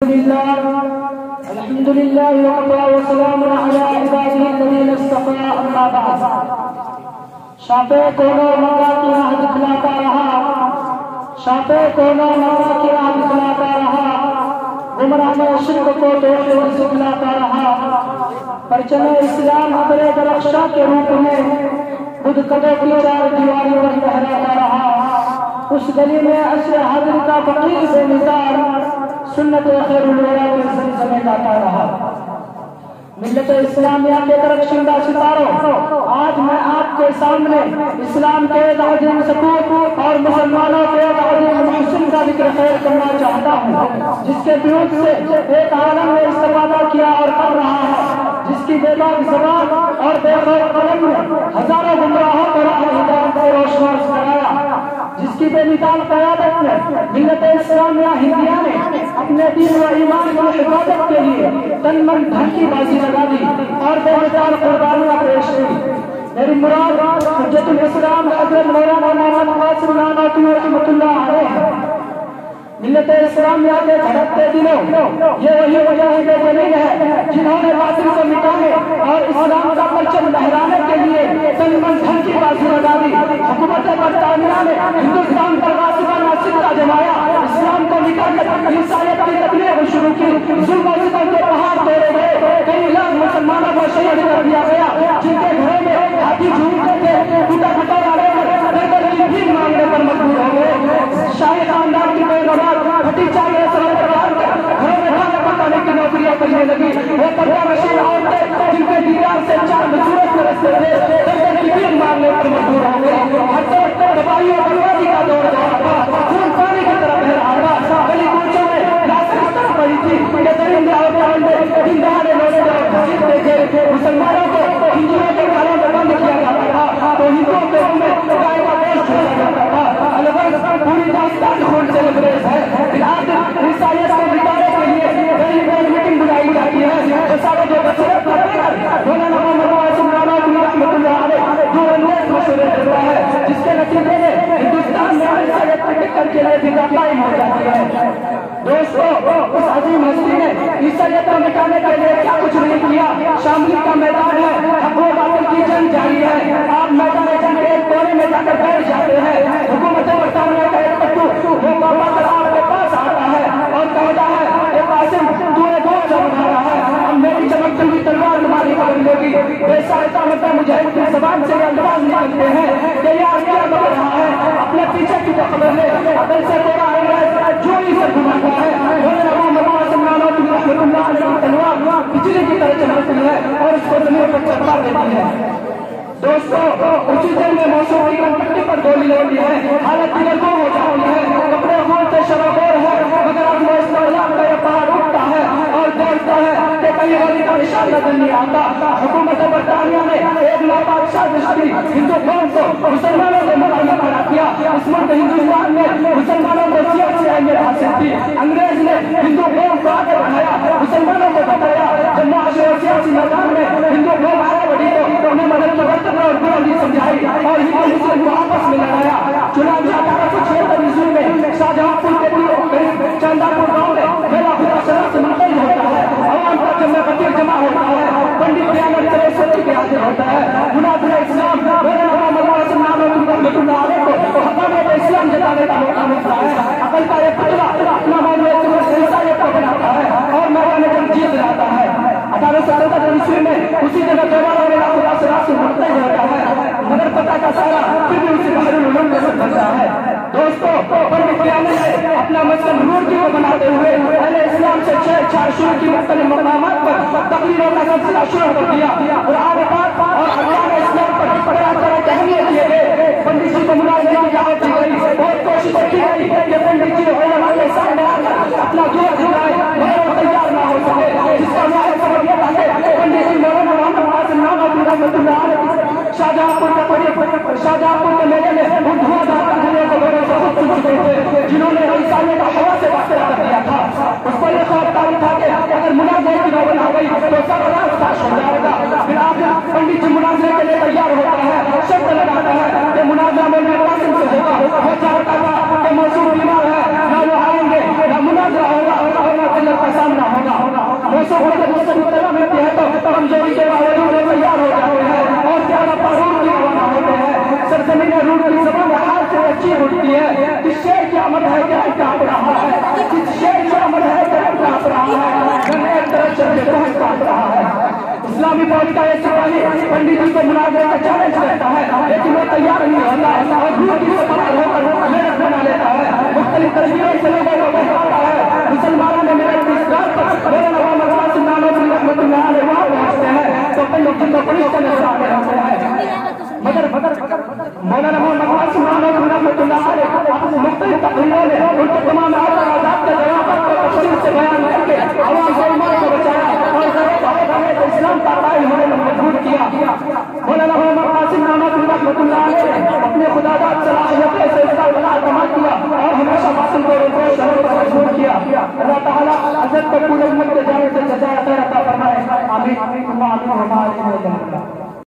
الحمد لله وكفى وسلام على عباده الذين اصطفى اما بعد. شاپ کونوں مکہ کی راہ دکھلاتا رہا، شاپ کونوں مکہ کی راہ دکھلاتا رہا، گمراہ شرک کو توحید سکھلاتا رہا. پرچم اسلام ابر درخشاں کے روپ میں بدھ قدوں کی چار دیواروں پر لہراتا رہا. اس گلی میں عصر حاضر کا فقیر بے مثال سنت خیر الورا کے زمزمے گاتا رہا. ملت اسلامیہ کے درخشندہ ستاروں، آج میں آپ کے سامنے اسلام کے عظیم سپوت اور مسلمانوں کے عظیم محسن کا ذکر خیر کرنا چاہتا ہوں، جس کے بیوت سے ایک عالم نے استفادہ کیا اور کر رہا ہے، جس کی بے باک زبان اور بے خیر قلم نے ہزاروں گمراہوں کو راہ ہدایت سے روشن کرایا، جس کی بے مثال قیادت میں ملت اسلامیہ ہندیہ نے اپنے دین و ایمان کی حفاظت کے لیے تن من دھن کی بازی لگا دی اور بے مثال قربانیاں پیش کی. میری مراد حجت الاسلام حضرت مولانا محمد قاسم نانوتوی رحمۃ اللہ علیہ. ملت اسلامیہ کے دھڑکتے دلوں یہ وہی مجاہد جلیل ہے جنہوں نے باطل کو مٹانے اور اسلام کا پرچم لہرانے کے لیے تن من دھن کی بازی لگا دی. حکومت برطانیہ نے ہندوستان پر غاصبانہ ستہ جمایا، اسلام کو مٹا کر عیسائیت کی تبلیغ شروع کی، ظلم و ستم کے پہاڑ توڑے گئے، کئی لاکھ مسلمانوں کو شہید کر دیا گیا، جن کے گھروں میں ہاتھی جھومتے تھے ٹوٹا کٹورا لے کر بھیک مانگنے پر مجبور ہو گئے. شاہی خاندان کی بے نواز پھٹی چالیاں سروں پر ڈال کر گھروں میں کھانا پکانے کی نوکریاں کرنے لگی. وہ پردہ نشین عورتیں جن کے دیدار سے چاند سورج برستے تھے کی بھیک مانگنے پر مجبور ہو گئے. ہر طرف تباہی اور بربادی کا دور جا رہا تھا، خون پانی کی طرح بہ رہا تھا. گلی کوچوں میں لاٹیں پڑی تھی کہ درندے اور پرندے دن دہاڑے لوٹے اور گھسیٹتے تھے. مسلمانوں کو ہندوؤں کے گھروں میں بند کیا جاتا تھا تو ہندوؤں کے روم میں گائے کا گوشت چھوڑا جاتا تھا. البتہ پوری داستان خون سے لبریز ہے. عیسائیت کو مٹانے کے لیے بڑی بڑی میٹنگ بلائی جاتی ہے. سارے جو بصیرت کرتے ہیں مولانا محمد قاسم نانوتوی رحمۃ اللہ علیہ جو انگریز مشورے دیتا ہے، جس کے نتیجے میں ہندوستان میں عیسائیت کی ٹکر کے لیے فضا قائم ہو جاتی ہے. دوستو، اس عظیم ہستی نے عیسائیت کو مٹانے کے لیے کیا کچھ نہیں کیا. شاملی کا میدان ہے، حق و باطل کی جنگ جاری ہے. آپ میدان جنگ کے ایک کونے میں جا کر بیٹھ جاتے ہیں. حکومت برطانیہ کا ایک پٹو وہ واپس آپ کے پاس آتا ہے اور کہتا ہے اے قاسم تو نے دور سے بنا رہا ہے، اب میری چمکتی ہوئی تلوار تمہاری پکڑ لے گی. بے سارتا مطلب مجاہد کی زبان سے الفاظ نکلتے ہیں کہ یار کیا بک رہا ہے، اپنے پیچھے کی تو خبر لے، عقل سے تیرا انگریز جو ہی سے گھماتا ہے. محمد قاسم نانوتوی رحمۃ اللہ علیہ کی تلوار بجلی کی طرح چمکتی ہے اور اس کو زمین پر چپا دیتی ہے. دوستو، اسی دن میں موسم کی پٹی پر گولی لگتی ہے، حالت دلگوں ہو جاتی ہے، کپڑے خون سے شرابور ہے، مگر اب اسلام کا یہ پہاڑ اٹھتا ہے اور دوڑتا ہے کہ کہیں گولی کا نشان نظر نہیں آتا. حکومت برطانیہ نے ایک ناپاک سازش کی، ہندو قوم کو مسلمانوں سے متعلق کرا دیا. اس ملک ہندوستان میں مسلمانوں کو سیاسی اہمیت حاصل تھی. انگریز نے ہندو قوم کو آگے بڑھایا، مسلمانوں کو بتایا جب معاشرے اور سیاسی میدان میں ہندو قوم آگے بڑھی تو انہیں مدد کی اور بلندی سمجھائی اور ہندو مسلم کو آپس میں لگایا. چنانچہ 1876 میں شاہجہاں پور کے قریب چاندہ پور گاؤں میں میلہ خدا شرح سے منعقد ہوتا ہے. عوام کا جمع فقیر جمع ہوتا ہے، پنڈت دیانت سرسوتی کے حاضر ہوتا ہے. مناظر اسلام مولانا محمد قاسم نانوتوی رحمۃ اللہ علیہ کو حقانیت اسلام جتانے کا موقع ملتا ہے. عقل کا ایک پتلا اپنا معاملے عیسائیت کو بناتا ہے اور میدان جنگ جیت جاتا ہے. 1877 میں اسی جگہ دوبارہ میلہ خدا شرح سے منعقد ہوتا ہے، مگر پتہ کا سارا پھر بھی اسی بحر العلوم میں بنتا ہے. دوستو، پنڈت دیانت نے اپنا مسلم نور کو بناتے ہوئے اہل اسلام سے چھاڑشور کی مختلف مقامات پر تقریروں کا سلسلہ شروع کر دیا. قرآن پاک اور ارکان اسلام پر طرح طرح کے اہمیت دیے گئے. پنڈت جی کو ملازمت کی دعوت دی گئی، بہت کوششیں کی گئی کہ پنڈت جی علماء کے سامنے آ کر اپنا زور دکھائے مگر وہ تیار نہ ہو سکے. جس کا واحد سبب یہ تھا کہ پنڈت جی مولانا محمد قاسم نانوتوی رحمۃ اللہ علیہ شاہجہاں پور کے میلے میں ان دھواں کنجریوں کو لوگوں سے خود سن چکے تھے جنہوں نے عیسائیت کا ہوا سے واقعہ کر دیا تھا. اس پر یہ خوف طاری تھا کہ اگر مناظرے کی نوبت آ گئی تو سب راز فاش ہو جائے گا. پھر آخر پنڈت جی مناظرے کے لیے تیار ہوتا ہے، شرط لگاتا ہے کہ مناظرہ مولانا قاسم سے ہوگا. وہ چاہتا تھا کہ موصوف بیمار ہے، نہ وہ آئیں گے نہ مناظرہ ہوگا اور نہ قلت کا دوستوں ملتی ہے تو کمزوری کے باوجود تیار ہو جاتے ہیں اور زیادہ پرور کی روانہ ہوتے ہیں. سرزمین روم کی زبان حال سے اچھی ہوتی ہے. کس شیر کی آمد ہے کیا کاپ رہا ہے, کس شیر کی آمد ہے کیا کاپ رہا ہے, ایک طرف چل کے بہت کاپ رہا ہے. اسلامی فوج کا ایک سپاہی پنڈت جی کو مناظرے کا چیلنج کرتا ہے لیکن وہ تیار نہیں ہوتا اور دور کی سفر ہو کر محنت بنا لیتا ہے. مختلف ترجیحوں سے لوگوں کو بہتاتا ہے. مسلمانوں نے میرے اس بات پر میرے نواب مقاصد نانوتوی رحمۃ اللہ علیہ وہاں پہنچتے ہیں تو اپنے لوگ جن کو پولیس کا نظر آتے رہتے ہیں. مگر مولانا محمد مقاصد نانوتوی رحمۃ اللہ علیہ اپنے مختلف تقریروں میں ان کے تمام آزاد کے جوابات کو تفصیل سے بیان کر کے عوام کو بچایا اور اسلام کا قائل ہونے میں مجبور کیا. مولانا محمد مقاصد نانوتوی رحمۃ اللہ علیہ اپنے خداداد صلاحیتوں سے اس کا اعتماد کیا اور ہمیشہ باطل کو شرط پر مجبور کیا. اللہ تعالیٰ حضرت کو پورے امت کے جانے سے جزائے خیر عطا فرمائے. آمین.